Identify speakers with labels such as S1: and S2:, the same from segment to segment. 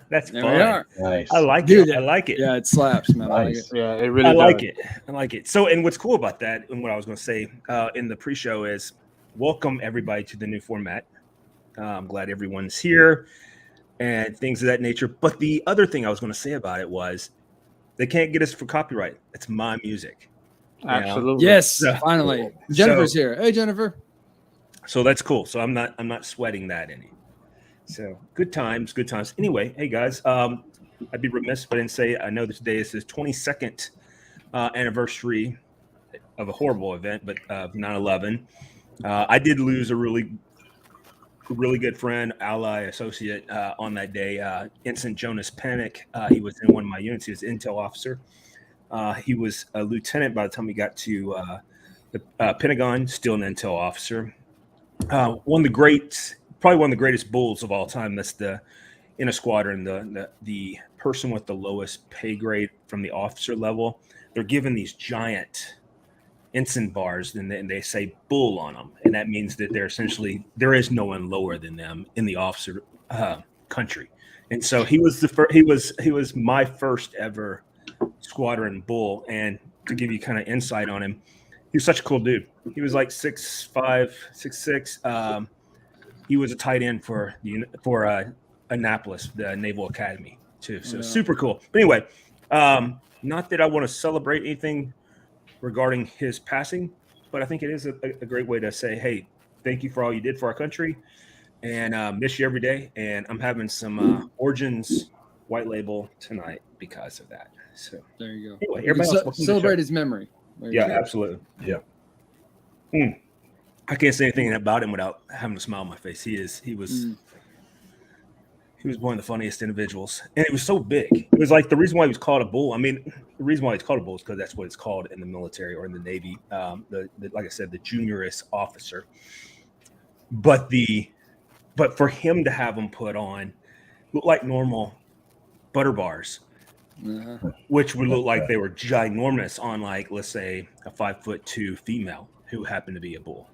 S1: That's
S2: There
S1: fun.
S2: we are.
S3: Nice.
S1: I like
S2: Dude,
S1: it. I like it.
S2: Yeah, it slaps, man. I like it.
S3: Nice.
S4: Yeah, it
S1: I
S4: really
S1: like
S4: does.
S1: it. I like it. So, and what's cool about that, and what I was going to say in the pre-show is, welcome everybody to the new format. I'm glad everyone's here and things of that nature. But the other thing I was going to say about it was, they can't get us for copyright. It's my music. You know?
S4: Absolutely.
S2: Yes,
S1: So-
S2: finally.
S1: so-
S2: Jennifer's here. Hey, Jennifer.
S1: So that's cool. So I'm not sweating that any. So good times. Anyway, hey guys, I'd be remiss if I didn't say I know this day is his 22nd anniversary of a horrible event, but 9/11. I did lose a really good friend, ally, associate on that day. Ensign Jonas Panic. He was in one of my units. He was an intel officer. He was a lieutenant by the time he got to the Pentagon. Still an intel officer. Probably one of the greatest bulls of all time. That's in a squadron, the person with the lowest pay grade from the officer level. They're given these giant ensign bars, and they say bull on them, and that means that there is no one lower than them in the officer country. And so he was he was my first ever squadron bull. And to give you kind of insight on him, he was such a cool dude. He was like 6'5", 6'6". He was a tight end for Annapolis, the Naval Academy, too. So super cool. But anyway, not that I want to celebrate anything regarding his passing, but I think it is a great way to say, hey, thank you for all you did for our country, and miss you every day. And I'm having some Origins white label tonight because of that. So
S2: there you go.
S1: Anyway, everybody else,
S2: celebrate his memory.
S1: Yeah, absolutely.
S3: Yeah.
S1: I can't say anything about him without having a smile on my face. He was one of the funniest individuals, and it was so big. It was like the reason why he was called a bull. I mean, the reason why he's called a bull is because that's what it's called in the military or in the Navy. Like I said, the juniorest officer. But for him to have them put on look like normal butter bars, which would look like they were ginormous on, like, let's say a 5'2" female who happened to be a bull,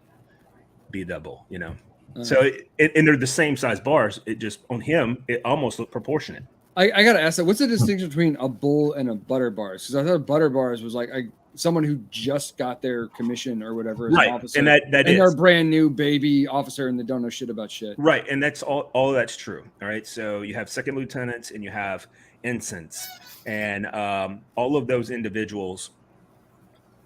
S1: you know. So and they're the same size bars. It just on him, it almost looked proportionate.
S2: I gotta ask that. What's the distinction between a bull and a butter bars? Because I thought butter bars was like someone who just got their commission or whatever as an officer,
S1: and
S2: they're a brand new baby officer and they don't know shit about shit.
S1: Right, and that's all that's true. All right, so you have second lieutenants and you have ensigns, and all of those individuals,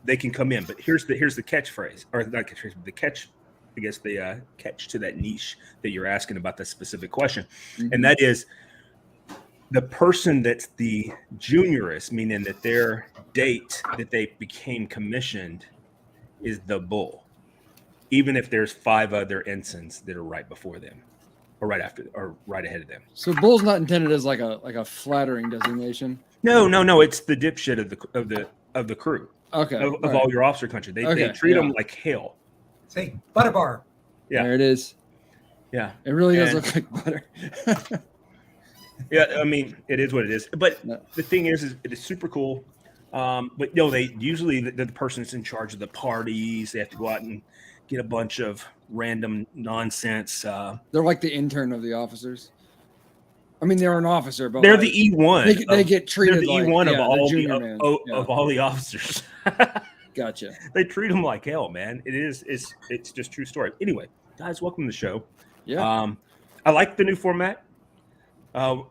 S1: they can come in. But here's the catchphrase, or not catchphrase, but the catch. I guess the catch to that niche that you're asking about, the specific question, and that is the person that's the juniorist, meaning that their date that they became commissioned is the bull, even if there's 5 other ensigns that are right before them, or right after, or right ahead of them.
S2: So bull's not intended as like a flattering designation.
S1: No. It's the dipshit of the crew.
S2: Okay,
S1: of all your officer country. They treat them like hell.
S5: Say butter bar.
S1: Yeah,
S2: there it is.
S1: Yeah,
S2: it really does look like butter.
S1: Yeah, I mean, it is what it is. But the thing is it is super cool. But they usually the person that's in charge of the parties, they have to go out and get a bunch of random nonsense.
S2: They're like the intern of the officers. I mean, they're an officer, but
S1: they're the E1.
S2: They get treated
S1: they're the
S2: like
S1: E1
S2: of
S1: all the officers.
S2: Gotcha.
S1: They treat them like hell, man. It's just true story. Anyway, guys, welcome to the show.
S2: Yeah.
S1: I like the new format. I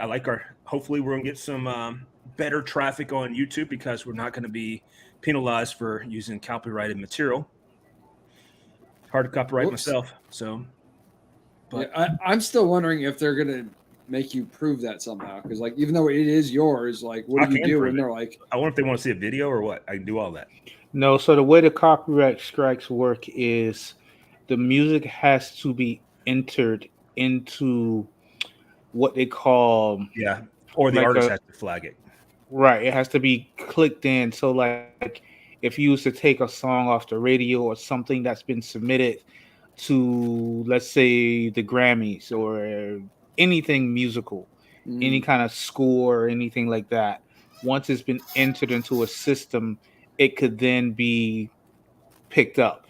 S1: like hopefully we're gonna get some better traffic on YouTube, because we're not going to be penalized for using copyrighted material. Hard to copyright myself, so.
S2: But yeah, I'm still wondering if they're gonna make you prove that somehow, because like even though it is yours, like what do you do when they're like?
S1: I wonder if they want to see a video or what. I can do all that.
S4: No, so the way the copyright strikes work is the music has to be entered into what they call
S1: or the artist has to flag it.
S4: Right, it has to be clicked in. So like if you used to take a song off the radio or something that's been submitted to, let's say, the Grammys or anything musical, any kind of score or anything like that, once it's been entered into a system, it could then be picked up.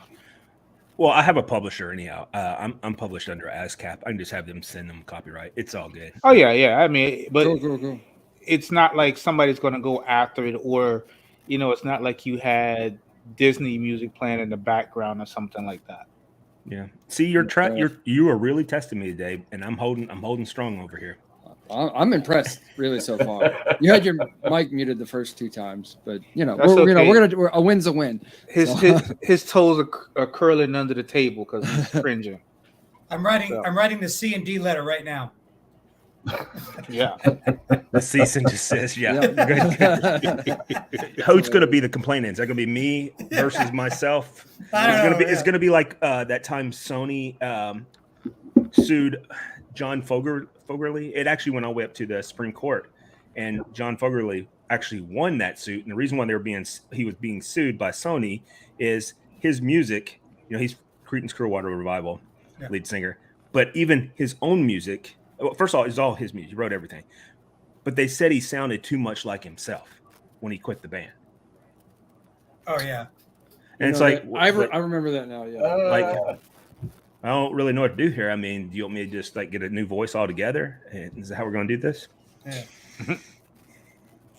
S1: Well, I have a publisher anyhow. I'm published under ASCAP. I can just have them send them copyright. It's all good.
S4: Oh yeah. I mean, but
S2: Cool.
S4: it's not like somebody's going to go after it, or it's not like you had Disney music playing in the background or something like that.
S1: Yeah. See, you are really testing me today, and I'm holding strong over here.
S2: I'm impressed, really, so far. You had your mic muted the first 2 times, but
S4: That's okay.
S2: a win's a win.
S4: His toes are curling under the table because he's cringing.
S5: I'm writing the C and D letter right now.
S4: Yeah.
S1: The cease and desist. Yeah. Who's going to be the complainant? Is that going to be me versus myself? It's going to be like that time Sony sued John Fogerty. It actually went all the way up to the Supreme Court, and John Fogerty actually won that suit. And the reason why he was being sued by Sony is his music. He's Creedence Clearwater Revival lead singer, but even his own music. Well, first of all, it's all his music. He wrote everything, but they said he sounded too much like himself when he quit the band.
S5: Oh yeah,
S1: and it's like
S2: I remember that now. Yeah,
S1: I don't really know what to do here. I mean, do you want me to just get a new voice altogether? Is that how we're going to do this?
S5: Yeah.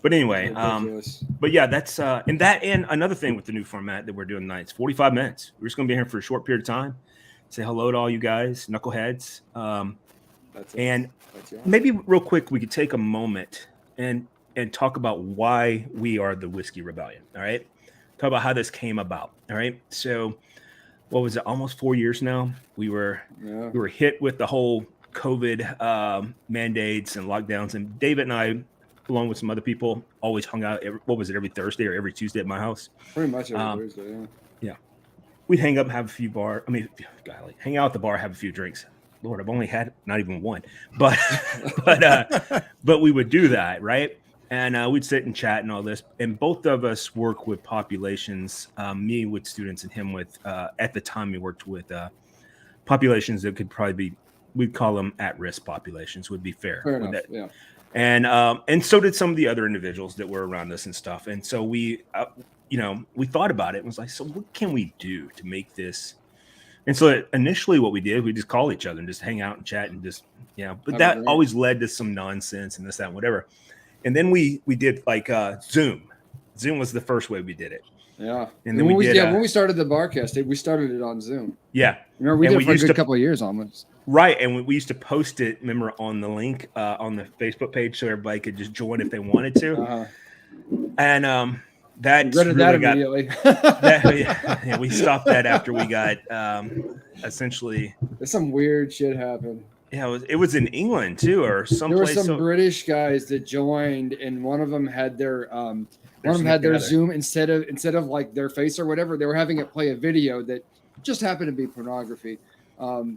S1: But anyway, but yeah, that's and another thing with the new format that we're doing tonight. It's 45 minutes. We're just going to be here for a short period of time. Say hello to all you guys, knuckleheads. And maybe real quick, we could take a moment and talk about why we are the Whiskey Rebellion. All right, talk about how this came about. All right, so. What was it? Almost 4 years now. We were hit with the whole COVID mandates and lockdowns. And David and I, along with some other people, always hung out. Every Thursday or every Tuesday at my house?
S2: Pretty much every Thursday. Yeah.
S1: We'd hang up, and have a few hang out at the bar, have a few drinks. Lord, I've only had not even one, but we would do that, right? And we'd sit and chat and all this. And both of us work with populations, me with students and him with, at the time we worked with populations that could probably be, we'd call them at-risk populations, would be fair
S2: enough, yeah.
S1: And so did some of the other individuals that were around us and stuff. And so we thought about it and was like, so what can we do to make this? And so initially what we did, we just call each other and just hang out and chat and just, but that always led to some nonsense and this, that, and whatever. And then we did Zoom. Zoom was the first way we did it.
S2: Yeah.
S1: And then
S2: when we started the Barcast, we started it on Zoom.
S1: Yeah.
S2: Remember, we did it for a good couple of years almost.
S1: Right. And we used to post it, remember, on the link on the Facebook page so everybody could just join if they wanted to.
S2: Uh-huh.
S1: And that
S2: really that immediately.
S1: We stopped that after we got essentially.
S2: Some weird shit happened.
S1: Yeah, it was in England too, or someplace.
S2: There were some British guys that joined, and one of them had their Zoom instead of like their face or whatever. They were having it play a video that just happened to be pornography. So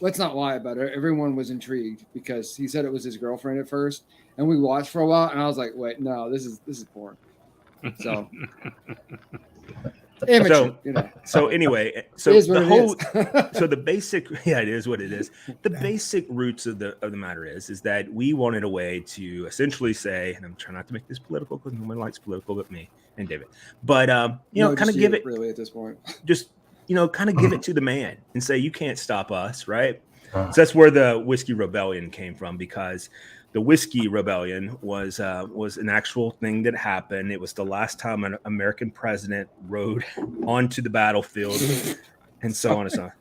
S2: let's not lie about it. Everyone was intrigued because he said it was his girlfriend at first, and we watched for a while, and I was like, wait, no, this is porn. So. Amateur,
S1: So anyway, so the basic, it is what it is. The basic roots of the matter is that we wanted a way to essentially say, and I'm trying not to make this political because no one likes political but me and David, but kind of give it
S2: really at this point,
S1: just kind of give it to the man and say you can't stop us, right? So that's where the Whiskey Rebellion came from, because the Whiskey Rebellion was an actual thing that happened. It was the last time an American president rode onto the battlefield, and so on and so on.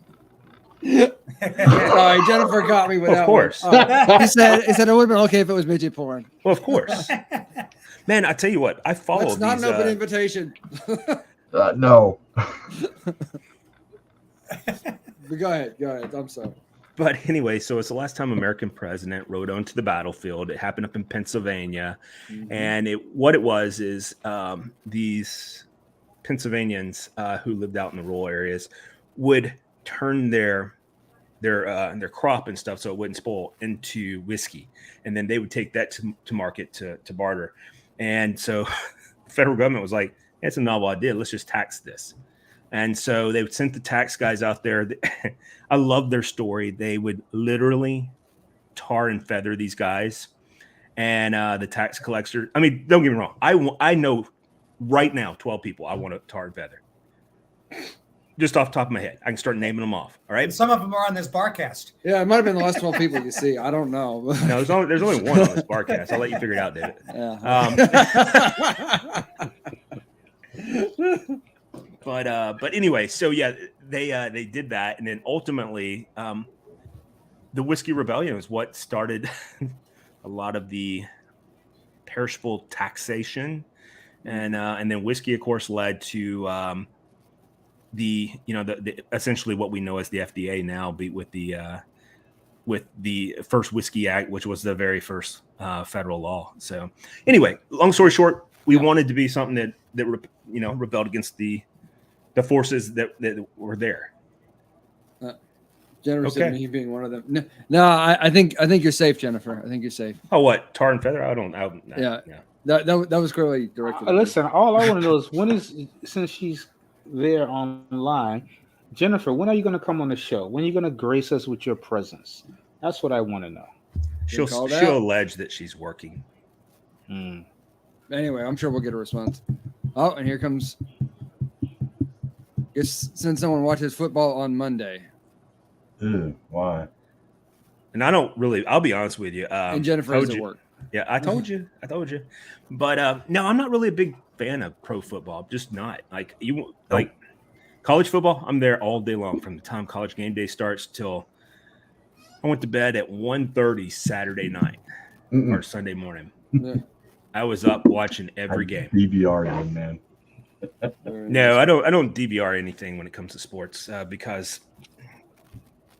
S2: Sorry, Jennifer got me with that.
S1: Of course.
S2: He said it would have been okay if it was midget porn.
S1: Well, of course. Man, I tell you what, I follow
S2: That's not an open invitation.
S3: No.
S2: But go ahead. I'm sorry.
S1: But anyway, so it's the last time American president rode onto the battlefield. It happened up in Pennsylvania. Mm-hmm. And what it was is these Pennsylvanians who lived out in the rural areas would turn their crop and stuff so it wouldn't spoil into whiskey. And then they would take that to market to barter. And so the federal government was like, it's a novel idea. Let's just tax this. And so they sent the tax guys out there. I love their story. They would literally tar and feather these guys. And the tax collector, I mean, don't get me wrong. I know right now, 12 people I want to tar and feather. Just off the top of my head. I can start naming them off. All right.
S5: And some of them are on this barcast.
S2: Yeah, it might have been the last 12 people you see. I don't know.
S1: No, there's only one on this barcast. I'll let you figure it out, David.
S2: Yeah.
S1: But anyway, so yeah, they did that, and then ultimately, the Whiskey Rebellion is what started a lot of the perishable taxation, and then whiskey, of course, led to the essentially what we know as the FDA now, with the first Whiskey Act, which was the very first federal law. So anyway, long story short, we wanted to be something that rebelled against the forces that were there.
S2: Jennifer said me being one of them. No, I think you're safe, Jennifer. I think you're safe.
S1: Oh, what, tar and feather?
S2: Yeah. That was clearly directed.
S4: Listen, all I want to know is since she's there online, Jennifer, when are you going to come on the show? When are you going to grace us with your presence? That's what I want to know.
S1: She'll allege that she's working.
S2: Anyway, I'm sure we'll get a response. Oh, and here comes. Guess since someone watches football on Monday.
S3: Why?
S1: And I don't really. I'll be honest with you.
S2: And Jennifer is at work.
S1: Yeah, I told you. But no, I'm not really a big fan of pro football. I'm just not. Like college football, I'm there all day long from the time college game day starts till I went to bed at 1:30 Saturday night or Sunday morning.
S2: Yeah.
S1: I was up watching every game.
S3: DVR game, man.
S1: No, I don't DVR anything when it comes to sports because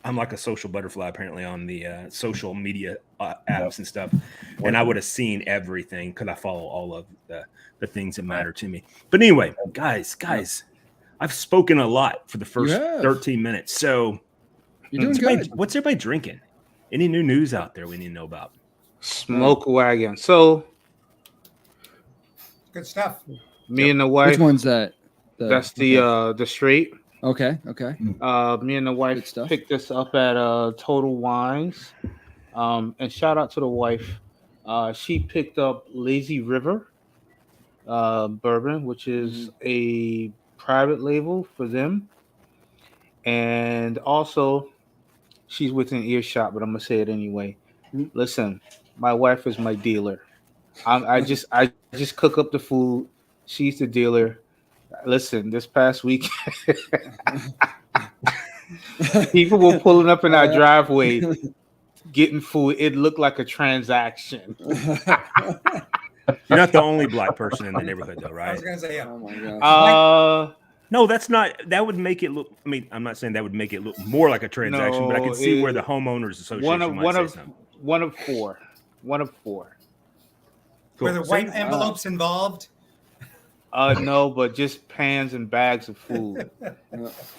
S1: I'm like a social butterfly apparently on the social media apps and stuff. And I would have seen everything because I follow all of the things that matter to me. But anyway, guys, I've spoken a lot for the first 13 minutes. So
S2: you're doing good.
S1: What's everybody drinking? Any new news out there we need to know about?
S4: Smoke wagon. So
S5: good stuff.
S4: Me and the wife.
S2: Which one's that?
S4: That's the straight.
S2: Okay.
S4: Me and the wife picked this up at Total Wines. And shout out to the wife. She picked up Lazy River bourbon, which is a private label for them. And also, she's within earshot, but I'm gonna say it anyway. Listen, my wife is my dealer. I just cook up the food. She's the dealer. Listen, this past week, people were pulling up in our driveway, getting food. It looked like a transaction.
S1: You're not the only black person in the neighborhood, though, right?
S5: I was gonna say, yeah.
S2: Oh my gosh.
S1: No, that's not. That would make it look. I mean, I'm not saying that would make it look more like a transaction, but I can see where the homeowners association might say something.
S4: One of four. Cool.
S5: Were the white envelopes involved?
S4: No, but just pans and bags of food,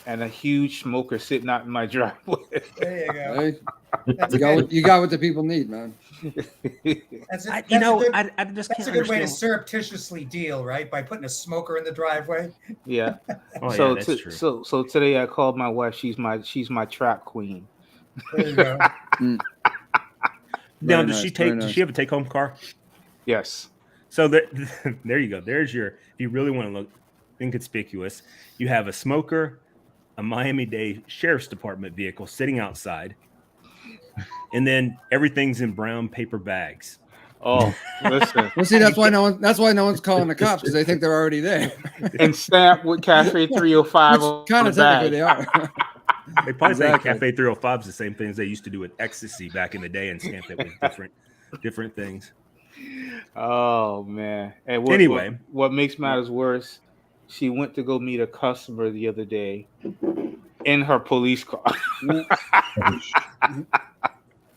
S4: and a huge smoker sitting out in my driveway.
S5: There you go.
S2: Hey, you got what the people need, man.
S5: That's
S1: I just
S5: that's a good way to surreptitiously deal, right? By putting a smoker in the driveway.
S4: Yeah.
S1: Oh, that's true.
S4: So today I called my wife. She's my trap queen.
S5: There you go.
S1: Now, does she have a take-home car?
S4: Yes.
S1: So there you go. There's your. If you really want to look inconspicuous, you have a smoker, a Miami-Dade Sheriff's Department vehicle sitting outside, and then everything's in brown paper bags.
S4: Oh, listen.
S2: Well, see, that's why no one's calling the cops because they think they're already there.
S4: And stamped with Cafe 305.
S2: Kind of technically they are.
S1: They probably say Cafe 305 is the same things they used to do with ecstasy back in the day and stamp it with different things.
S4: Oh man! And what makes matters worse, she went to go meet a customer the other day in her police car.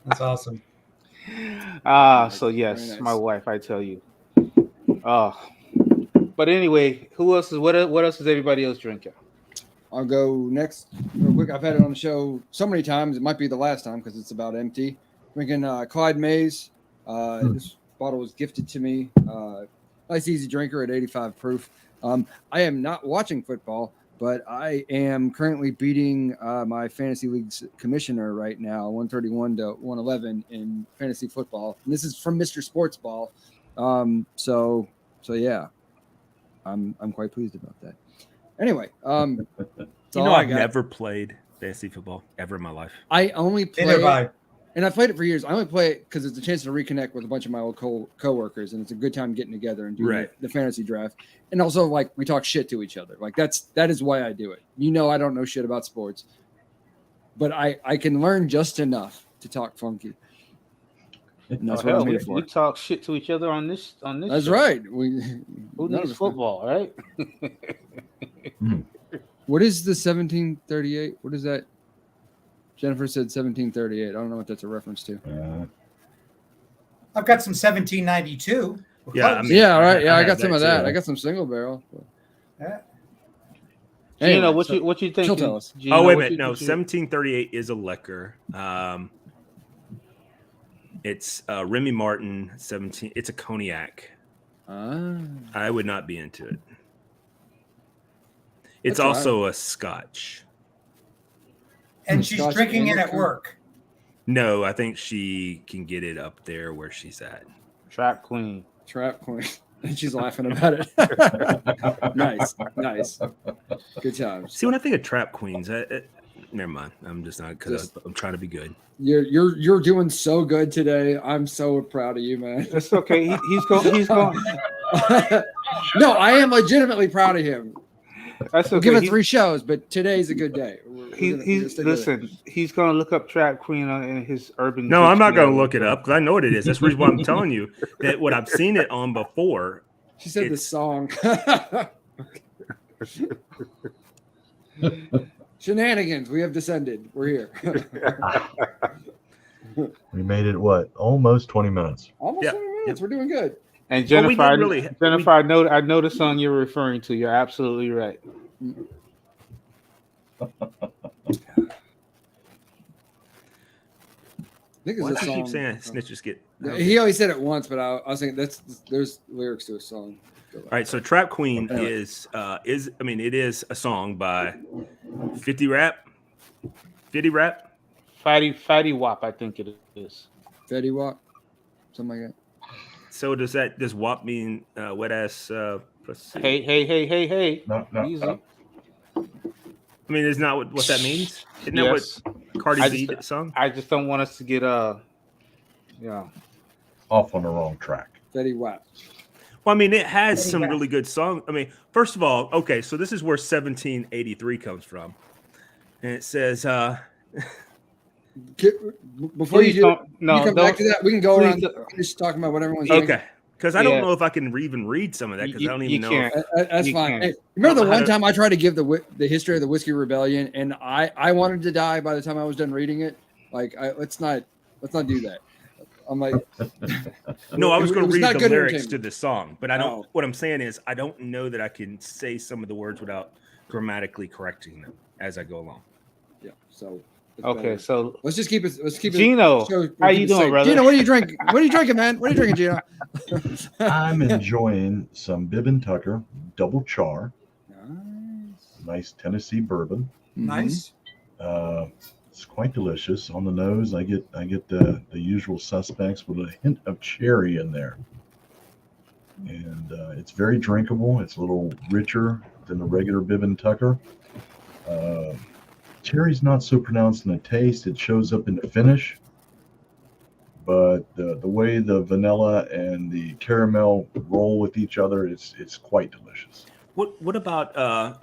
S5: That's awesome.
S4: So yes, nice. My wife, I tell you. But anyway, what else is everybody else drinking?
S2: I'll go next real quick. I've had it on the show so many times. It might be the last time because it's about empty. Drinking Clyde Mays. This bottle was gifted to me. Nice, easy drinker at 85 proof. I am not watching football, but I am currently beating my fantasy league's commissioner right now, 131 to 111 in fantasy football. And this is from Mr. Sports Ball. So yeah. I'm quite pleased about that. Anyway,
S1: I've never played fantasy football ever in my life.
S2: I only play
S5: Neither have I.
S2: and I've played it for years. I only play it because it's a chance to reconnect with a bunch of my old co-workers, and it's a good time getting together and doing the fantasy draft. And also, like, we talk shit to each other. Like, that is why I do it. I don't know shit about sports, but I can learn just enough to talk funky. And that's what I'm here for.
S4: We talk shit to each other on this.
S2: That's
S4: show.
S2: right.
S4: Who needs football, right?
S2: What is the 1738? What is that? Jennifer said 1738. I don't know what that's a reference to.
S5: I've got some 1792.
S1: Yeah,
S2: all right. Yeah, I got some of that. I got some single barrel.
S5: Yeah.
S4: Anyway, what you think?
S2: She'll tell us.
S1: Gino, wait a minute. No, 1738 is a liquor. It's Remy Martin 17. It's a cognac. I would not be into it. It's also a scotch.
S5: And she's drinking it at work.
S1: No, I think she can get it up there where she's at.
S4: Trap Queen.
S2: And she's laughing about it. Nice. Good times.
S1: See, when I think of Trap Queens, never mind. I'm just not, because I'm trying to be good.
S2: You're doing so good today. I'm so proud of you, man.
S4: That's okay. He's going.
S2: No, I am legitimately proud of him.
S4: That's okay.
S2: We'll give it 3 shows, but today's a good day.
S4: He's going to look up Trap Queen in his urban.
S1: No, I'm not going to look it up because I know what it is. That's the reason why I'm telling you that what I've seen it on before.
S2: She said the song. Shenanigans. We have descended. We're here.
S3: We made it, almost 20 minutes.
S2: Almost 20 minutes. We're doing good.
S4: And Jennifer, I know the song you're referring to. You're absolutely right.
S2: Why
S1: do you keep saying snitches get?
S2: He always said it once, but I was thinking there's lyrics to a song.
S1: All right, so Trap Queen is it is a song by 50 Rap.
S4: Fatty Wap, I think it is.
S2: Fatty Wap, something like that.
S1: So does WAP mean wet ass pussy?
S4: Hey.
S3: No.
S4: Easy.
S1: I mean, is not what that means? Isn't that what Cardi B song?
S4: I just don't want us to get
S3: off on the wrong track.
S2: Fatty Wap.
S1: Well, I mean, it has some really good songs. I mean, first of all, okay, so this is where 1783 comes from, and it says
S2: before you come back to that, we can go around just talking about what everyone's doing.
S1: Okay, because I don't know if I can even read some of that because I don't even know.
S2: That's fine. Hey, remember the one time I tried to give the history of the Whiskey Rebellion, and I wanted to die by the time I was done reading it. Like, let's not do that. I'm like,
S1: no, I was going to read the lyrics to the song, but I don't. What I'm saying is, I don't know that I can say some of the words without grammatically correcting them as I go along.
S2: Yeah. So.
S4: Okay, so
S2: let's just keep it. Let's keep it.
S4: Gino, how you doing, brother?
S2: Gino, what are you drinking? What are you drinking, man? What are you drinking, Gino?
S3: I'm enjoying some Bibb & Tucker Double Char. Nice Tennessee bourbon.
S5: Nice.
S3: It's quite delicious. On the nose, I get the usual suspects with a hint of cherry in there, and it's very drinkable. It's a little richer than the regular Bibb & Tucker. Cherry's not so pronounced in the taste. It shows up in the finish. But the way the vanilla and the caramel roll with each other, it's quite delicious.
S1: What about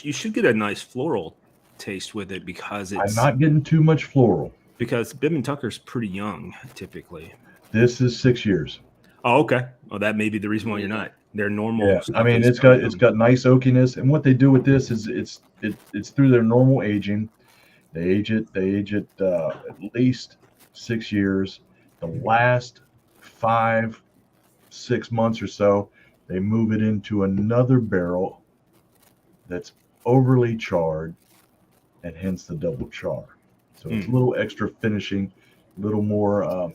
S1: you should get a nice floral taste with it because it's.
S3: I'm not getting too much floral.
S1: Because Bibb & Tucker's pretty young, typically.
S3: This is 6 years.
S1: Oh, okay. Well, that may be the reason why you're not. They're normal.
S3: Yeah, I mean it's got nice oakiness, and what they do with this is it's through their normal aging. They age it at least 6 years. The last 5-6 months or so, they move it into another barrel that's overly charred, and hence the double char. So it's a little extra finishing, a little more.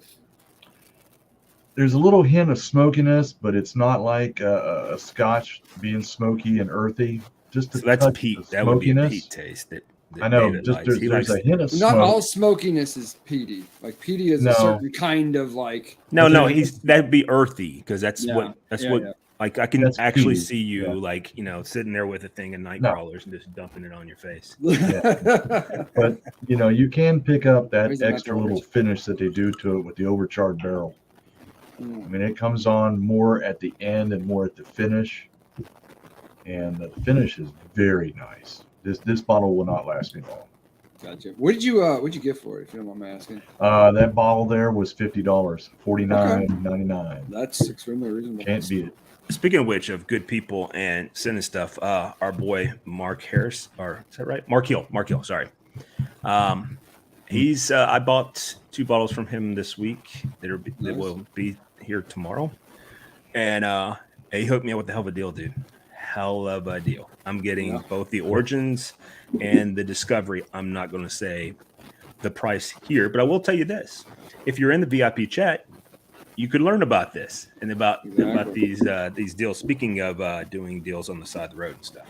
S3: There's a little hint of smokiness, but it's not like a Scotch being smoky and earthy. Just
S1: so that's peat. That would be a peat taste. That
S3: I know. Just there's a hint of smoke.
S2: Not all smokiness is peaty. Like peaty is a certain kind of like.
S1: No. That'd be earthy because that's what Like I can
S3: That's
S1: actually
S3: key.
S1: see you,
S3: Yeah.
S1: like sitting there with a thing of night
S3: No.
S1: crawlers and just dumping it on your face.
S3: But you can pick up that
S2: Raising
S3: extra
S2: that
S3: little
S2: torch.
S3: finish that they do to it with the overcharged barrel. I
S2: Mm.
S3: mean, it comes on more at the end and more at the finish, and the finish is very nice. This bottle will not last me long.
S2: Gotcha. What'd you get for it, if you don't mind me asking?
S3: That bottle there was $50, $49.99.
S2: That's extremely reasonable.
S3: Can't beat it.
S1: Speaking of which, of good people and sending stuff, our boy Mark Harris, or is that right? Mark Hill, sorry. He's I bought 2 bottles from him this week that will be here tomorrow, and he hooked me up with a hell of a deal, dude. Hell of a deal. I'm getting both the Origins and the Discovery. I'm not going to say the price here, but I will tell you this: if you're in the VIP chat, you could learn about this and about these deals. Speaking of doing deals on the side of the road and stuff.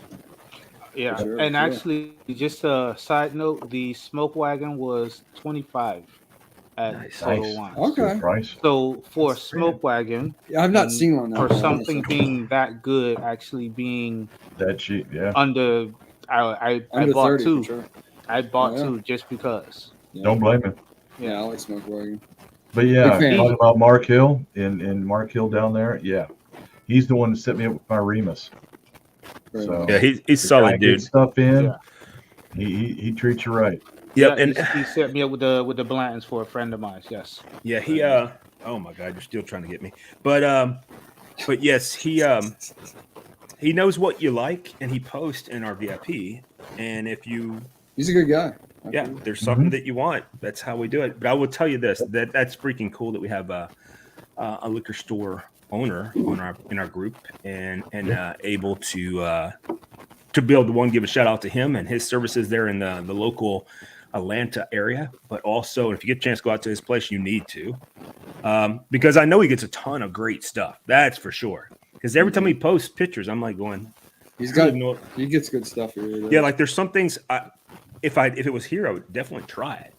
S4: Yeah,
S2: Sure,
S4: and
S2: sure.
S4: actually, just a side note: the Smoke Wagon was $25 at
S1: Nice.
S4: Total Wines.
S2: Okay.
S3: Good price.
S4: So for a
S5: That's
S4: Smoke Wagon,
S2: Yeah, I've not
S4: and
S2: seen one
S4: for
S2: that
S4: something being that good, actually being
S3: That cheap, yeah.
S4: under, I
S2: under
S4: bought
S2: 30
S4: two.
S2: for sure.
S4: I bought
S2: Oh, yeah.
S4: two just because.
S2: Yeah.
S3: Don't blame him.
S2: Yeah, I like Smoke Wagon.
S3: But yeah,
S2: Big fan.
S3: talking about Mark Hill and Mark Hill down there, yeah, he's the one that set me up with my Remus.
S2: Very
S3: So
S2: nice.
S1: Yeah, he's
S3: the guy
S1: solid, dude.
S3: gets stuff in.
S4: Yeah.
S3: He treats you right.
S1: Yep,
S4: Yeah,
S1: and
S4: he set me up with the Blantons for a friend of mine. Yes.
S1: yeah, he oh my god, you're still trying to get me. But yes, he knows what you like and he posts in our VIP. And if you
S2: He's a good guy.
S1: yeah, there's something that you want, that's how we do it. But I will tell you this, that's freaking cool that we have a liquor store owner in our group and able to be able to give a shout out to him and his services there in the local Atlanta area, but also if you get a chance to go out to his place, you need to, because I know he gets a ton of great stuff. That's for sure. Because every time he posts pictures, I'm like going,
S2: He gets good stuff here.
S1: yeah, like there's some things. If it was here, I would definitely try it.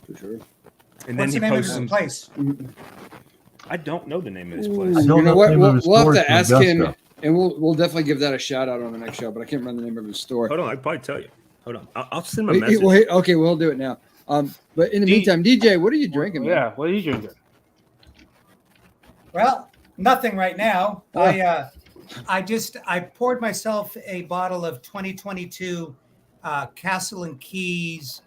S2: For sure.
S1: And
S5: What's the
S1: then he
S5: name of
S1: posts
S5: his
S1: some.
S5: place?
S1: I don't know the name of his
S3: I
S1: place.
S3: don't
S2: You know
S3: know
S2: what?
S3: the name of his
S2: We'll have
S3: store,
S2: to
S3: it's
S2: ask
S3: in
S2: him,
S3: Augusta.
S2: and we'll definitely give that a shout out on the next show. But I can't remember the name of his store.
S1: Hold on, I can probably tell you. Hold on, I'll send him a message.
S2: Okay, we'll do it now. But in the meantime, DJ, what are you drinking? Man?
S4: Yeah. What are you drinking?
S5: Well, nothing right now. I poured myself a bottle of 2022 Castle and Keys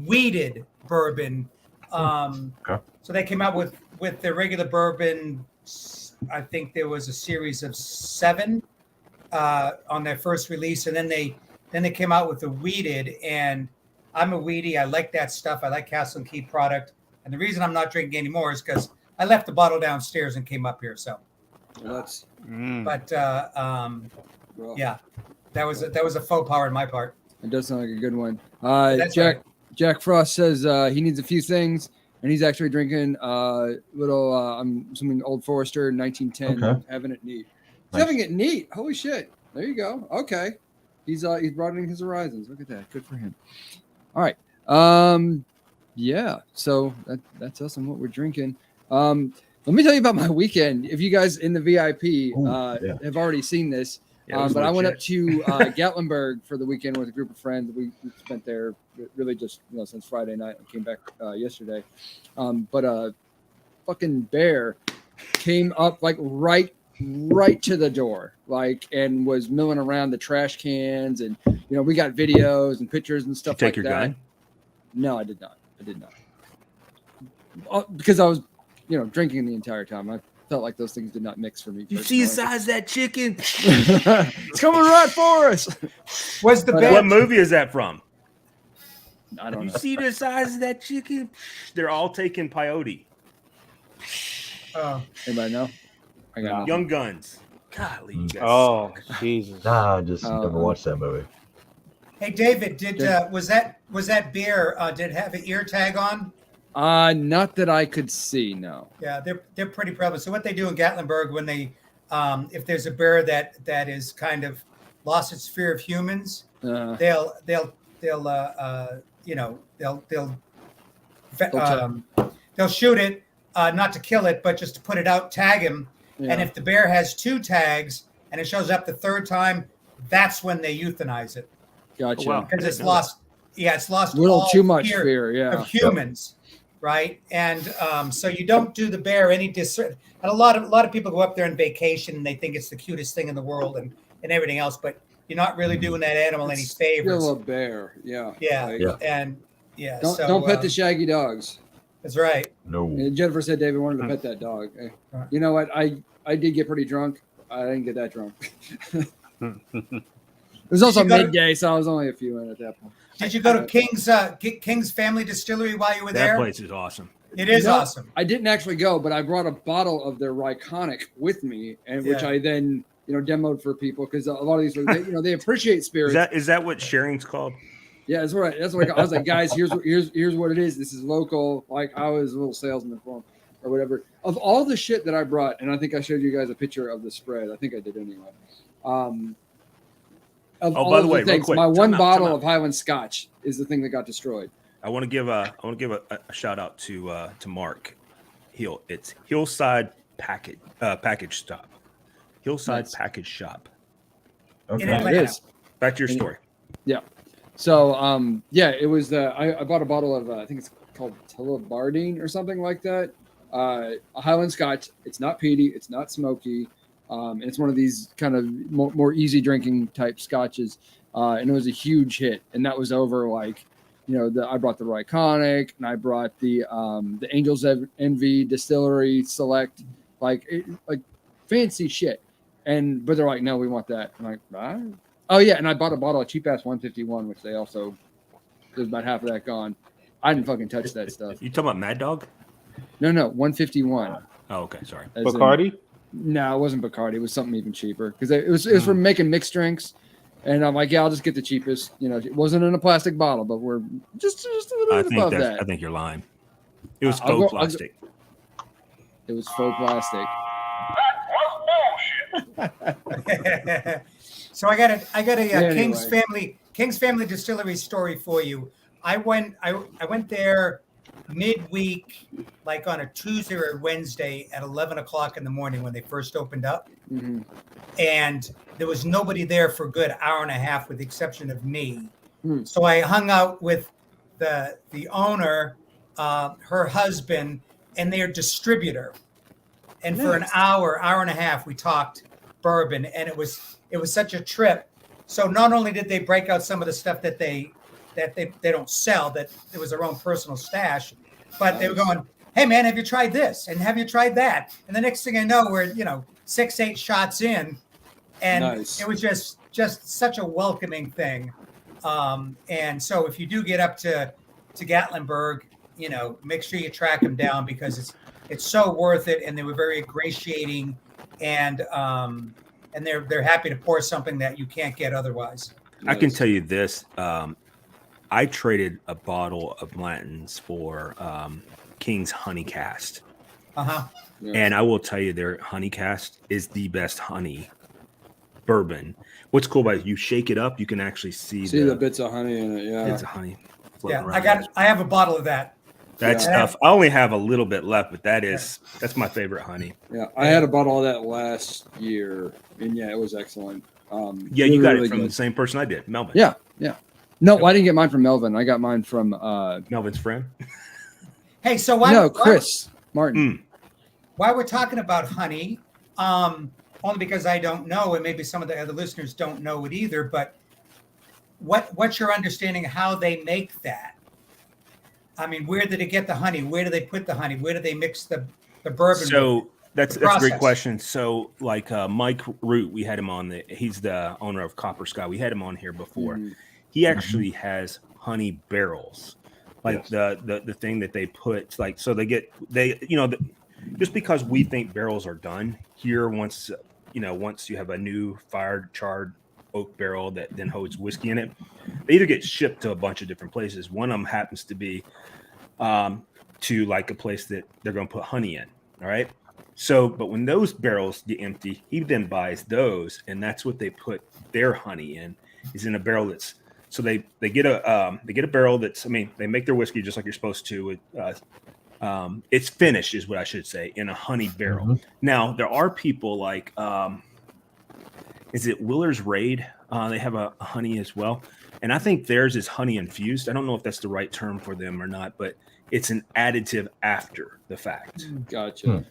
S5: weeded bourbon.
S3: Okay.
S5: So they came out with the regular bourbon. I think there was a series of 7 on their first release, and then they came out with the weeded. And I'm a weedy. I like that stuff. I like Castle and Key product. And the reason I'm not drinking anymore is because I left the bottle downstairs and came up here. So,
S2: Well, that's
S5: but
S2: well,
S5: yeah, that was a faux pas on my part.
S2: it does sound like a good one.
S5: That's
S2: Jack Frost says he needs a few things, and he's actually drinking little. I'm assuming Old Forester 1910.
S3: Okay.
S2: Having it neat. He's
S3: Nice.
S2: having it neat. Holy shit! There you go. Okay, he's broadening his horizons. Look at that. Good for him. All right. Yeah. So that's us and what we're drinking. Let me tell you about my weekend. If you guys in the VIP
S3: yeah.
S2: have already seen this,
S1: Yeah, it was
S2: but I went
S1: legit.
S2: up to Gatlinburg for the weekend with a group of friends. We spent there really just since Friday night. I came back yesterday. But a fucking bear came up like right to the door, and was milling around the trash cans, and we got videos and pictures and stuff
S1: Did you
S2: like
S1: take
S2: that.
S1: your gun?
S2: No, I did not. Because I was drinking the entire time. I felt like those things did not mix for me.
S1: You see the
S2: personally.
S1: size of that chicken?
S2: It's coming right for us.
S5: Was the
S2: But,
S5: bear?
S1: What movie is that from?
S2: I don't
S1: You
S2: know.
S1: see the size of that chicken? They're all taking peyote.
S2: Anybody know? I got
S1: Young Guns. Golly, you guys
S4: Oh,
S1: suck.
S4: Jesus.
S3: Nah, I just
S2: Oh,
S3: never watched that movie.
S5: Hey, David, was that beer? Did it have an ear tag on?
S2: Not that I could see. No.
S5: Yeah, they're pretty prevalent. So what they do in Gatlinburg when they, if there's a bear that is kind of lost its fear of humans, they'll shoot it, not to kill it, but just to put it out, tag him,
S2: Yeah.
S5: And if the bear has 2 tags and it shows up the 3rd time, that's when they euthanize it
S2: Gotcha.
S1: wow.
S5: because it's
S1: I didn't know
S5: lost. Yeah, it's lost
S2: A little
S5: all
S2: too much fear. Yeah.
S5: of humans, right? And so you don't do the bear any disservice. And a lot of people go up there on vacation and they think it's the cutest thing in the world and everything else, but you're not really doing that animal any
S2: It's
S5: favors.
S2: Still a bear. Yeah.
S5: Yeah,
S2: Like,
S3: Yeah.
S5: and yeah.
S2: Don't pet the shaggy dogs.
S5: That's right.
S3: No.
S2: And Jennifer said David wanted to pet that dog. You know what? I did get pretty drunk. I didn't get that drunk. It was also
S5: You got-
S2: midday, so I was only a few in at that point.
S5: Did you go to King's Family Distillery while you were
S1: that
S5: there?
S1: place is awesome.
S5: It is
S2: No,
S5: awesome.
S2: I didn't actually go, but I brought a bottle of their Ryconic with me, and which
S5: Yeah.
S2: I then demoed for people because a lot of these they appreciate spirits.
S1: Is that what sharing's called?
S2: Yeah, that's what I was like, guys. Here's what it is. This is local. Like I was a little salesman for them or whatever. Of all the shit that I brought, and I think I showed you guys a picture of the spread. I think I did anyway. Of all
S1: by
S2: of
S1: the way, real
S2: things,
S1: quick,
S2: my
S1: time
S2: one
S1: out,
S2: bottle
S1: time out.
S2: of Highland Scotch is the thing that got destroyed.
S1: I want to give a shout out to Mark Hill. It's Hillside Package Shop. Hillside
S2: Nice.
S1: Package Shop.
S3: Okay.
S5: In
S2: It
S5: Atlanta.
S2: is.
S1: Back to your story.
S2: So it was I bought a bottle of I think it's called Tillabardine or something like that. A Highland Scotch. It's not peaty. It's not smoky. And it's one of these kind of more easy drinking type scotches. And it was a huge hit. And that was over like, I brought the Ryconic and I brought the Angels Envy Distillery Select, like fancy shit. But they're like, no, we want that. I'm like, ah. Oh yeah, and I bought a bottle of cheap ass 151, which they also there's about half of that gone. I didn't fucking touch that stuff.
S1: You talking about Mad Dog?
S2: No, 151.
S1: Oh, okay, sorry.
S2: As in-
S4: Bacardi?
S2: No, it wasn't Bacardi. It was something even cheaper because it was for making mixed drinks. And I'm like, yeah, I'll just get the cheapest. It wasn't in a plastic bottle, but we're just a little
S1: I
S2: bit above
S1: think
S2: that.
S1: I think you're lying. It was
S2: I'll
S1: faux
S2: go-
S1: plastic.
S2: It was faux plastic.
S5: So I got a
S2: Anyway.
S5: King's Family Distillery story for you. I went there midweek, like on a Tuesday or a Wednesday at 11 o'clock in the morning when they first opened up,
S2: Mhm.
S5: and there was nobody there for a good hour and a half, with the exception of me.
S2: Hmm.
S5: So I hung out with the owner, her husband, and their distributor, and for an
S2: Nice.
S5: hour and a half, we talked bourbon, and it was such a trip. So not only did they break out some of the stuff that they don't sell, that it was their own personal stash, but they were
S2: Nice.
S5: going, hey man, have you tried this? And have you tried that? And the next thing I know, we're 6-8 shots in, and
S2: Nice.
S5: it was just such a welcoming thing. And so if you do get up to Gatlinburg, make sure you track them down because it's so worth it, and they were very ingratiating, and they're happy to pour something that you can't get otherwise.
S1: I can
S2: Nice.
S1: tell you this. I traded a bottle of Blanton's for King's Honey Cast.
S5: Uh-huh.
S2: Yeah.
S1: And I will tell you, their Honey Cast is the best honey bourbon. What's cool about it, you shake it up, you can actually see
S2: the bits of honey in it. Yeah.
S1: bits of honey floating
S5: Yeah,
S1: around.
S5: I have a bottle of that.
S1: That
S2: Yeah.
S1: stuff. I only have a little bit left, but that's my favorite honey.
S2: Yeah, I had a bottle of that last year, and yeah, it was excellent.
S1: Yeah, you got
S2: really
S1: it from
S2: good.
S1: the same person I did, Melvin.
S2: Yeah. No, I didn't get mine from Melvin. I got mine from
S1: Melvin's friend.
S5: Hey, so why
S2: Chris Martin.
S5: why we're talking about honey, only because I don't know, and maybe some of the other listeners don't know it either, but what's your understanding of how they make that? I mean, where did it get the honey? Where do they put the honey? Where do they mix the bourbon?
S1: So that's a great
S5: process.
S1: question. So like Mike Root, we had him on he's the owner of Copper Sky. We had him on here before.
S2: Mhm.
S1: He actually has honey barrels, like
S3: Yes.
S1: the thing that they put, like, so just because we think barrels are done here, once you have a new fired charred oak barrel that then holds whiskey in it, they either get shipped to a bunch of different places. One of them happens to be to like a place that they're going to put honey in. All right. So, but when those barrels get empty, he then buys those, and that's what they put their honey in, is in a barrel that's, so they get a barrel that's, they make their whiskey just like you're supposed to with It's finished, is what I should say, in a honey barrel.
S3: Mhm.
S1: Now there are people like, is it Willer's Raid? They have a honey as well, and I think theirs is honey infused. I don't know if that's the right term for them or not, but it's an additive after the fact.
S2: Gotcha.
S3: Hmm.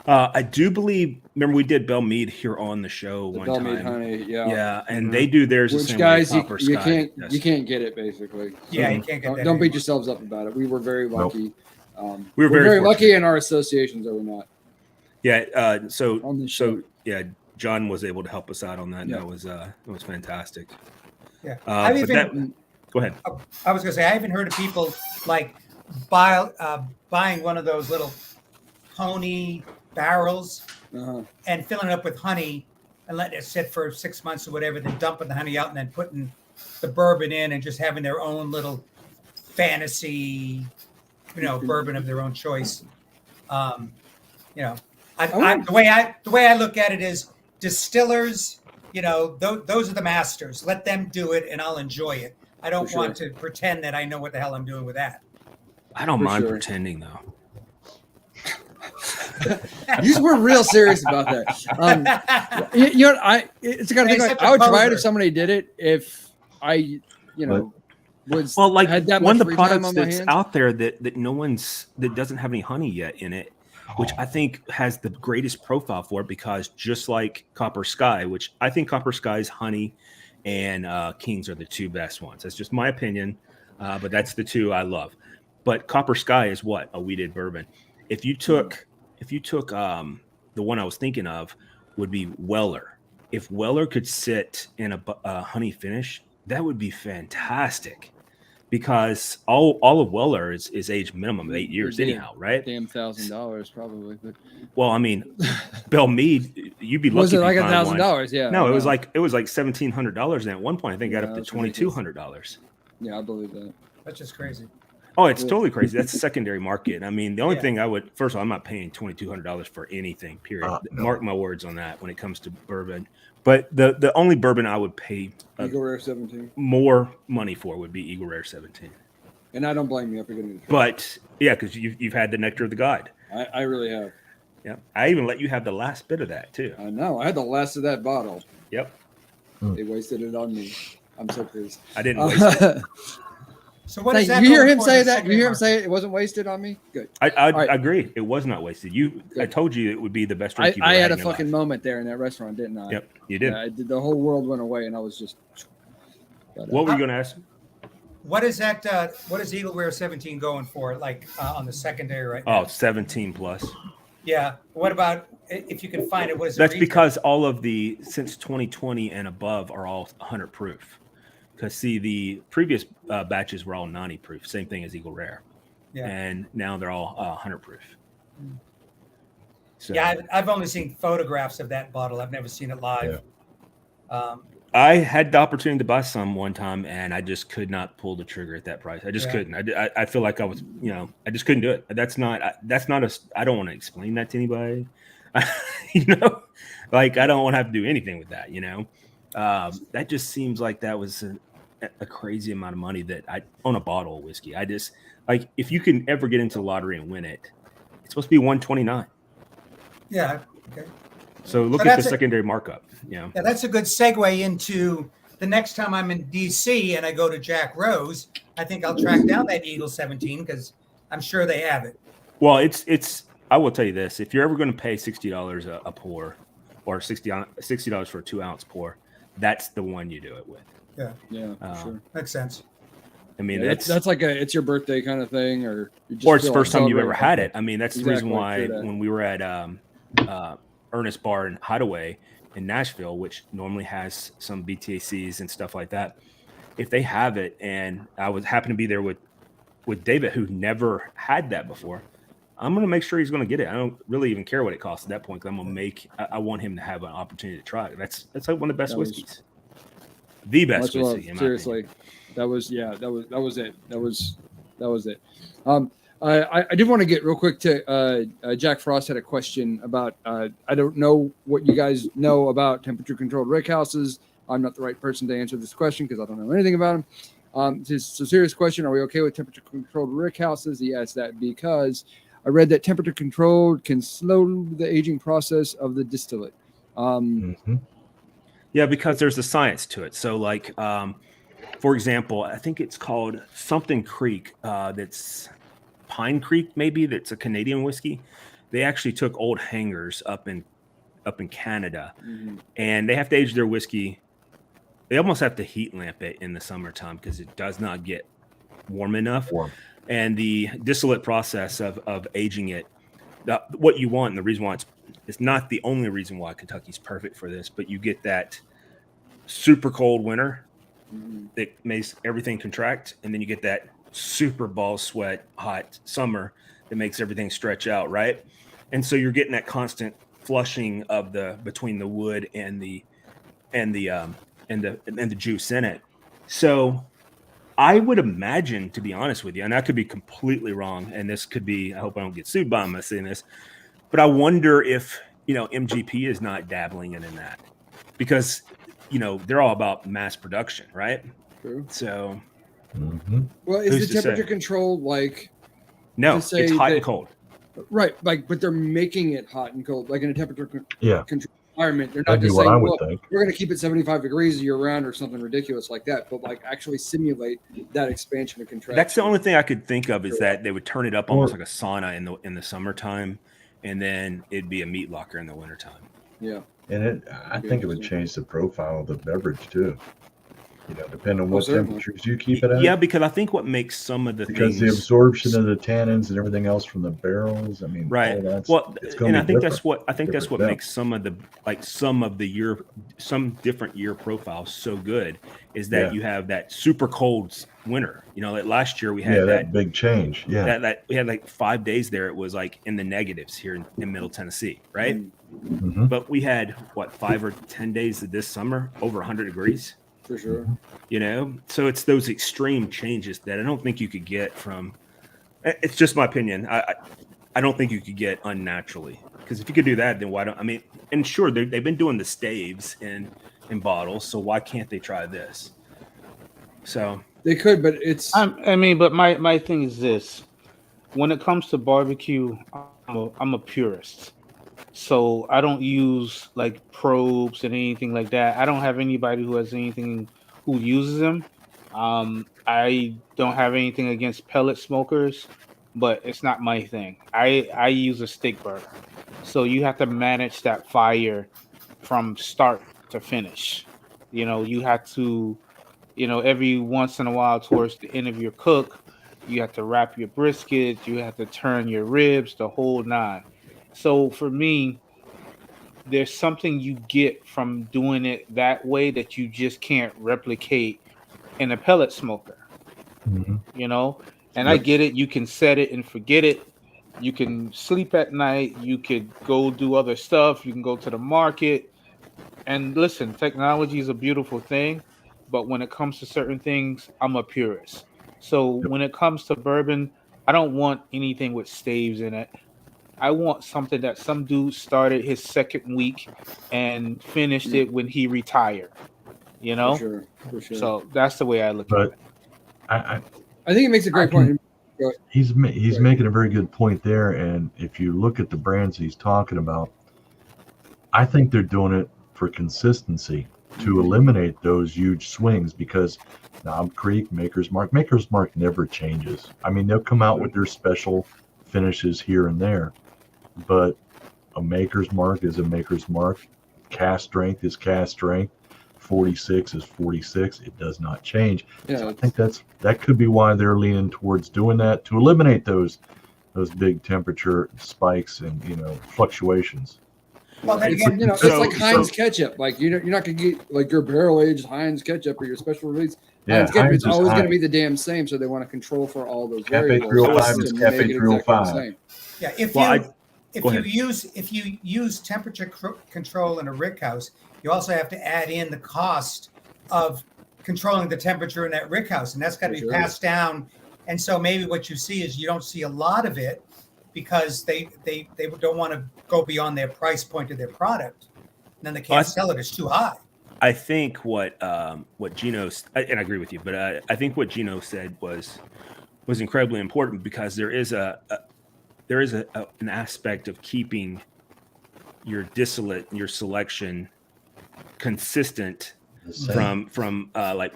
S1: I do believe. Remember, we did Bell Mead here on the show
S2: The
S1: one
S2: Bell Mead
S1: time.
S2: honey, yeah.
S1: Yeah, and
S2: Mhm.
S1: they do theirs the
S2: Which
S1: same
S2: guys
S1: way
S2: you,
S1: Copper
S2: you
S1: Sky
S2: can't
S1: does.
S2: you can't get it basically.
S5: Yeah, you
S2: So
S5: can't get that.
S2: don't beat
S5: anymore.
S2: yourselves up about it. We were very
S3: Nope.
S2: lucky.
S1: We were
S2: we're
S1: very
S2: very lucky
S1: fortunate.
S2: in our associations that we're not
S1: Yeah. So
S2: on this show.
S1: yeah, John was able to help us out on that. And
S2: Yeah.
S1: that was fantastic.
S5: Yeah.
S1: But
S5: even-
S1: go ahead.
S5: I was gonna say I haven't heard of people like buying one of those little pony barrels
S2: Uh-huh.
S5: and filling it up with honey and letting it sit for 6 months or whatever, then dumping the honey out and then putting the bourbon in and just having their own little fantasy, bourbon of their own choice. The way I look at it is distillers, those are the masters. Let them do it and I'll enjoy it. I don't
S2: For sure.
S5: want to pretend that I know what the hell I'm doing with that.
S1: I don't
S2: For
S1: mind
S2: sure.
S1: pretending though.
S2: You were real serious about that. It's the kind of
S5: He's
S2: thing
S5: such
S2: I
S5: a
S2: would try it
S5: poser.
S2: if somebody did it. If I, was
S1: Well, like
S2: had that
S1: one
S2: much
S1: of the
S2: free time
S1: products
S2: on my
S1: that's
S2: hands.
S1: out there that that doesn't have any honey yet in it, which I think has the greatest profile for it, because just like Copper Sky, which I think Copper Sky's honey and Kings are the two best ones. That's just my opinion, but that's the two I love. But Copper Sky is what? A wheated bourbon. If you took the one I was thinking of would be Weller. If Weller could sit in a honey finish, that would be fantastic, because all of Weller is age minimum of 8 years
S2: Yeah.
S1: anyhow, right?
S2: Damn $1,000 probably. But
S1: Well, I mean, Bell Mead, you'd be lucky.
S2: was it
S1: if you
S2: like
S1: find one.
S2: $1,000? Yeah.
S1: No,
S2: I
S1: it was
S2: know.
S1: like $1,700, and at one point I think it got
S2: Yeah,
S1: up to
S2: that's ridiculous.
S1: $2,200.
S2: Yeah, I believe that.
S5: That's just crazy.
S1: Oh, it's
S2: Yeah.
S1: totally crazy. That's a secondary market. I mean, the only
S5: Yeah.
S1: thing I would, first of all, I'm not paying $2,200 for anything, period.
S3: No.
S1: Mark my words on that when it comes to bourbon. But the only bourbon I would pay
S2: Eagle Rare 17.
S1: more money for would be Eagle Rare 17.
S2: And I don't blame you for getting it.
S1: But yeah, because you've had the nectar of the god.
S2: I really have.
S1: Yeah, I even let you have the last bit of that too.
S2: I know. I had the last of that bottle.
S1: Yep,
S2: They wasted it on me. I'm so pissed.
S1: I didn't waste it.
S5: So what is that?
S2: you hear
S5: going
S2: him
S5: for
S2: say
S5: in the
S2: that? You hear him
S5: secondary
S2: say it wasn't wasted on me? Good.
S1: I
S2: right.
S1: agree. It was not wasted. I
S2: Good.
S1: told you it would be the best drink you've
S2: I
S1: ever
S2: had a
S1: in your
S2: fucking
S1: life.
S2: moment there in that restaurant, didn't I?
S1: Yep, you did.
S2: Yeah, I did. The whole world went away, and I was just.
S1: What were you going to ask?
S5: What is that? What is Eagle Rare 17 going for? Like on the secondary right now?
S1: Oh, 17 plus.
S5: Yeah. What about if you can find it? What is it?
S1: That's
S5: retail?
S1: because all of the since 2020 and above are all 100 proof. Because see, the previous batches were all 90 proof, same thing as Eagle Rare,
S5: Yeah.
S1: and now they're all 100 proof. So
S5: Yeah, I've only seen photographs of that bottle. I've never seen it live.
S1: I had the opportunity to buy some one time, and I just could not pull the trigger at that price. I just
S5: Yeah.
S1: couldn't. I feel like I was, I just couldn't do it. That's not a. I don't want to explain that to anybody. Like I don't want to have to do anything with that. That just seems like that was a crazy amount of money that I own a bottle of whiskey. I just like if you can ever get into the lottery and win it, it's supposed to be 129.
S5: Yeah. Okay.
S1: So look
S5: So
S1: at the
S5: that's a-
S1: secondary markup.
S5: Yeah, that's a good segue into the next time I'm in DC and I go to Jack Rose. I think I'll track down that Eagle 17 because I'm sure they have it.
S1: Well, it's. I will tell you this: if you're ever going to pay $60 a pour, or $60 for a 2-ounce pour, that's the one you do it with.
S2: Yeah, for sure.
S5: Makes sense.
S1: I mean,
S2: Yeah, that's like it's your birthday kind of thing, or you just
S1: or it's the
S2: feel like
S1: first time you've ever
S2: celebrating
S1: had
S2: something.
S1: it. I mean, that's the
S2: Exactly,
S1: reason why
S2: true that.
S1: when we were at Ernest Bar and Hideaway in Nashville, which normally has some BTACs and stuff like that, if they have it, and I was happened to be there with David, who never had that before, I'm going to make sure he's going to get it. I don't really even care what it costs at that point, because I'm going to make. I want him to have an opportunity to try it. That's like one of the best
S2: That was-
S1: whiskeys, the best
S2: Much love.
S1: whiskey. In my
S2: Seriously,
S1: opinion.
S2: that was it. That was it. I did want to get real quick to Jack Frost had a question about I don't know what you guys know about temperature controlled rick houses. I'm not the right person to answer this question because I don't know anything about them. So serious question: are we okay with temperature-controlled rick houses? He asked that because I read that temperature-controlled can slow the aging process of the distillate.
S1: Yeah, because there's a science to it. So, like, for example, I think it's called something Creek. That's Pine Creek, maybe. That's a Canadian whiskey. They actually took old hangars up in Canada, and they have to age their whiskey. They almost have to heat lamp it in the summertime because it does not get warm enough. And the distillate process of aging it, what you want, and the reason why it's not the only reason why Kentucky's perfect for this, but you get that super cold winter that makes everything contract, and then you get that super ball sweat hot summer that makes everything stretch out, right? And so you're getting that constant flushing of between the wood and the juice in it. So I would imagine, to be honest with you, and I could be completely wrong, and this could be, I hope I don't get sued by them saying this, but I wonder if, MGP is not dabbling in that, because, they're all about mass production, right?
S2: True.
S1: So,
S2: well, is the temperature controlled like?
S1: No, it's hot and cold.
S2: Right, but they're making it hot and cold, like in a temperature controlled environment. They're not
S3: That'd
S2: just
S3: be what I
S2: saying,
S3: would
S2: well,
S3: think.
S2: we're going to keep it 75 degrees year round or something ridiculous like that, but like actually simulate that expansion and contraction.
S1: That's the only thing I could think of, is that they would turn it up almost like a sauna in the summertime, and then it'd be a meat locker in the wintertime.
S2: Yeah.
S3: And I think it would change the profile of the beverage too. Depending on what temperatures you keep it at.
S1: Yeah, because I think what makes some of the
S3: the absorption of the tannins and everything else from the barrels. I mean,
S1: right.
S3: all that's,
S1: well,
S3: it's
S1: and I think
S3: different.
S1: that's what makes some different year profiles so good, is that you have that super cold winter. Like last year we had
S3: that big change. Yeah,
S1: that we had like 5 days there. It was like in the negatives here in Middle Tennessee, right? But we had 5 or 10 days of this summer over 100 degrees.
S2: For sure.
S1: So it's those extreme changes that I don't think you could get from. It's just my opinion. I don't think you could get unnaturally, because if you could do that, then why don't? I mean, and sure, they've been doing the staves in bottles, so why can't they try this? So
S2: they could, but it's.
S4: But my thing is this: when it comes to barbecue, I'm a purist. So I don't use like probes and anything like that. I don't have anybody who uses them. I don't have anything against pellet smokers, but it's not my thing. I use a stick burner. So you have to manage that fire from start to finish. You have to, every once in a while towards the end of your cook, you have to wrap your brisket, you have to turn your ribs, the whole nine. So for me, there's something you get from doing it that way that you just can't replicate in a pellet smoker. And I get it. You can set it and forget it. You can sleep at night. You could go do other stuff. You can go to the market. And listen, technology is a beautiful thing, but when it comes to certain things, I'm a purist. So when it comes to bourbon, I don't want anything with staves in it. I want something that some dude started his second week and finished it when he retired.
S2: For sure.
S4: So that's the way I look at it.
S2: I think it makes a great point.
S3: He's making a very good point there, and if you look at the brands he's talking about, I think they're doing it for consistency to eliminate those huge swings, because Knob Creek, Maker's Mark never changes. I mean, they'll come out with their special finishes here and there, but a Maker's Mark is a Maker's Mark. Cast strength is cast strength. 46 is 46. It does not change. So I think that could be why they're leaning towards doing that, to eliminate those big temperature spikes and fluctuations.
S5: Well, then
S2: it's,
S5: again,
S2: it's like Heinz ketchup. Like you're not gonna get like your barrel aged Heinz ketchup or your special release. Heinz ketchup is always going to be the damn same, so they want to control for all those variables.
S3: Cafe 305 is Cafe 305.
S5: Yeah, if you use temperature control in a rick house, you also have to add in the cost of controlling the temperature in that rick house, and that's got to be passed down. And so maybe what you see is you don't see a lot of it because they don't want to go beyond their price point of their product. And then they can't sell it; it's too high.
S1: I think what Gino, and I agree with you, but I think what Gino said was incredibly important, because there is an aspect of keeping your distillate, your selection consistent
S3: The same.
S1: from like,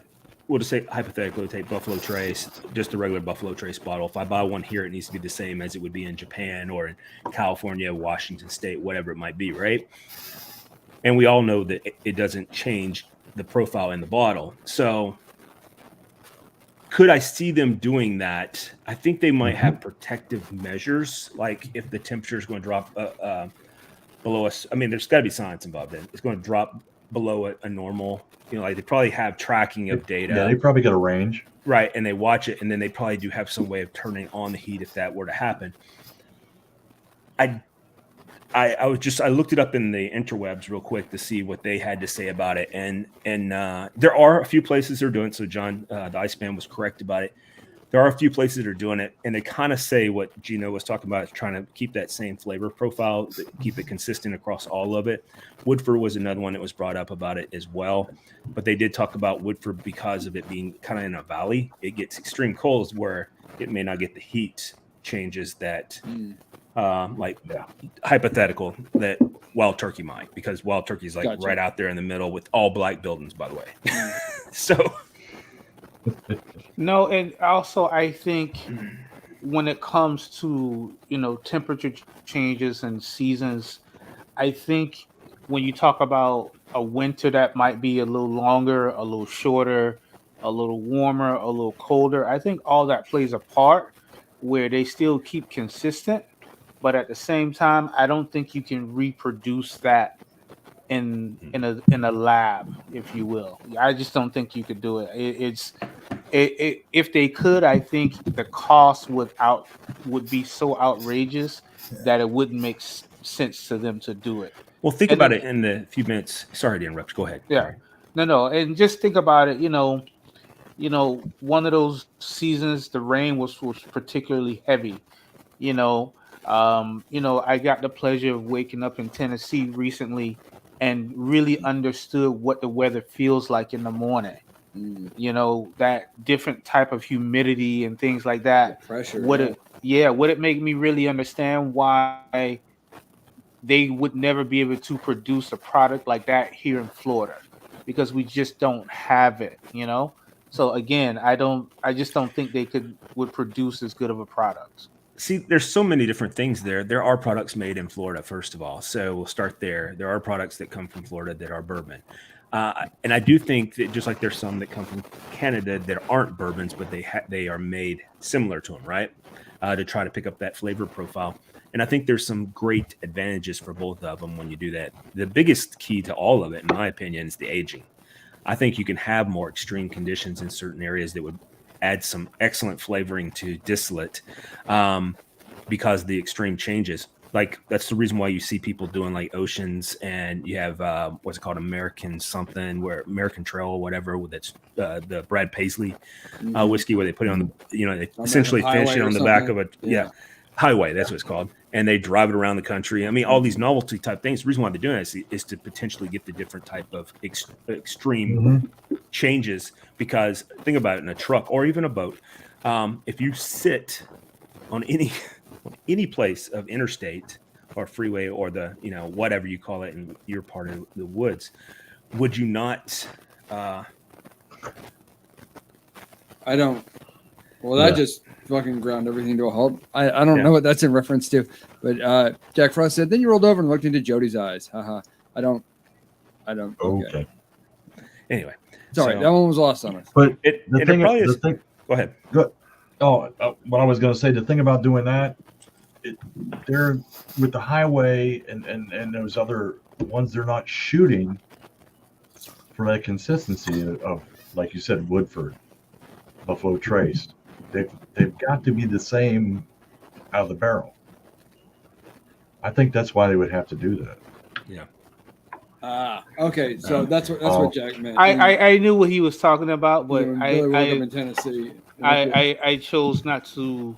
S1: we'll just say hypothetically, take Buffalo Trace, just a regular Buffalo Trace bottle. If I buy one here, it needs to be the same as it would be in Japan or in California, Washington State, whatever it might be, right? And we all know that it doesn't change the profile in the bottle. So could I see them doing that? I think they might have protective measures, like if the temperature is going to drop below us. I mean, there's got to be science involved in it. It's going to drop below a normal, like they probably have tracking of data.
S3: Yeah, they probably got a range.
S1: Right, and they watch it, and then they probably do have some way of turning on the heat if that were to happen. I looked it up in the interwebs real quick to see what they had to say about it, and there are a few places that are doing it. So John, the Iceman, was correct about it. There are a few places that are doing it, and they kind of say what Gino was talking about, is trying to keep that same flavor profile, keep it consistent across all of it. Woodford was another one that was brought up about it as well, but they did talk about Woodford because of it being kind of in a valley. It gets extreme colds where it may not get the heat changes that, hypothetical, that Wild Turkey might, because Wild Turkey is like right out there in the middle with all black buildings, by the way. So.
S4: No, and also I think when it comes to temperature changes and seasons, I think when you talk about a winter that might be a little longer, a little shorter, a little warmer, a little colder, I think all that plays a part where they still keep consistent, but at the same time, I don't think you can reproduce that in a lab, if you will. I just don't think you could do it. If they could, I think the cost would be so outrageous that it wouldn't make sense to them to do it.
S1: Well, think about it in the few minutes. Sorry to interrupt. Go ahead.
S4: Yeah.
S1: Sorry.
S4: No, and just think about it. One of those seasons, the rain was particularly heavy. I got the pleasure of waking up in Tennessee recently and really understood what the weather feels like in the morning. That different type of humidity and things like that.
S2: The pressure.
S4: Would it make me really understand why they would never be able to produce a product like that here in Florida, because we just don't have it, So again, I just don't think they would produce as good of a product.
S1: See, there's so many different things there. There are products made in Florida, first of all. So we'll start there. There are products that come from Florida that are bourbon. And I do think that just like there's some that come from Canada that aren't bourbons, but they are made similar to them, right? To try to pick up that flavor profile. And I think there's some great advantages for both of them when you do that. The biggest key to all of it, in my opinion, is the aging. I think you can have more extreme conditions in certain areas that would add some excellent flavoring to distillate because of the extreme changes. Like that's the reason why you see people doing like Oceans, and you have what's it called, American Trail or whatever. That's the Brad Paisley whiskey, where they put it on the, they essentially finish it on the back of a highway. That's what it's called, and they drive it around the country. I mean, all these novelty type things. The reason why they're doing this is to potentially get the different type of extreme changes. Because think about it, in a truck or even a boat, if you sit on any place of interstate or freeway or the whatever you call it in your part of the woods, would you not?
S2: I don't. Well, that just fucking ground everything to a halt. I don't know what that's in reference to, but Jack Frost said, then you rolled over and looked into Jody's eyes. Haha. I don't.
S3: Okay.
S1: Anyway,
S3: sorry,
S2: that one was lost on us.
S3: But
S1: the thing. Go ahead.
S3: What I was going to say, the thing about doing that, they're with the highway and those other ones, they're not shooting for that consistency of, like you said, Woodford, Buffalo Trace. They've got to be the same out of the barrel. I think that's why they would have to do that.
S1: Yeah.
S2: Okay, so that's what Jack meant.
S4: I knew what he was talking about, but
S2: in Tennessee.
S4: I chose not to.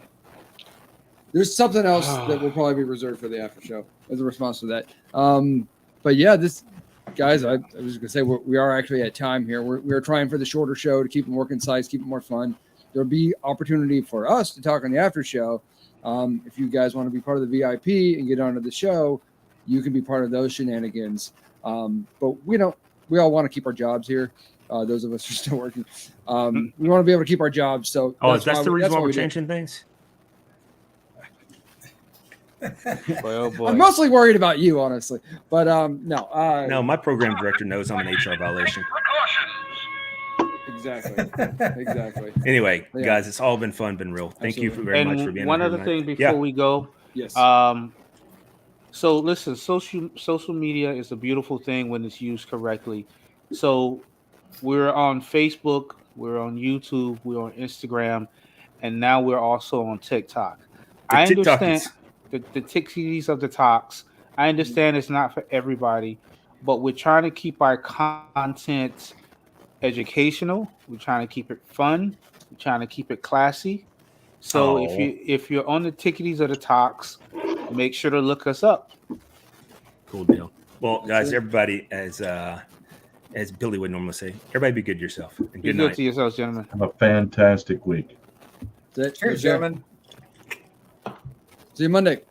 S2: There's something else that will probably be reserved for the after show as a response to that. But yeah, guys, I was gonna say we are actually at time here. We're trying for the shorter show to keep it more concise, keep it more fun. There'll be opportunity for us to talk on the after show. If you guys want to be part of the VIP and get onto the show, you can be part of those shenanigans. But we all want to keep our jobs here. Those of us who are still working, we want to be able to keep our jobs. So
S1: that's the reason why we're changing things.
S4: Oh boy.
S2: I'm mostly worried about you, honestly. But no.
S1: No, my program director knows I'm an HR violation.
S2: Exactly.
S1: Anyway,
S2: Yeah.
S1: guys, it's all been fun, been real. Thank you very much for being
S4: one
S1: here
S4: other
S1: tonight.
S4: thing before we go.
S2: Yes.
S4: So listen, social media is a beautiful thing when it's used correctly. So we're on Facebook, we're on YouTube, we're on Instagram, and now we're also on TikTok. I understand the tickies of the talks. I understand it's not for everybody, but we're trying to keep our content educational. We're trying to keep it fun. We're trying to keep it classy. So if you're on the tickities of the talks, make sure to look us up.
S1: Cool deal. Well, guys, everybody, as Billy would normally say, everybody be good to yourself. And
S4: Be
S1: good
S4: good
S1: night.
S4: to yourselves, gentlemen.
S3: Have a fantastic week.
S2: That's it.
S5: Cheers, gentlemen.
S2: See you Monday.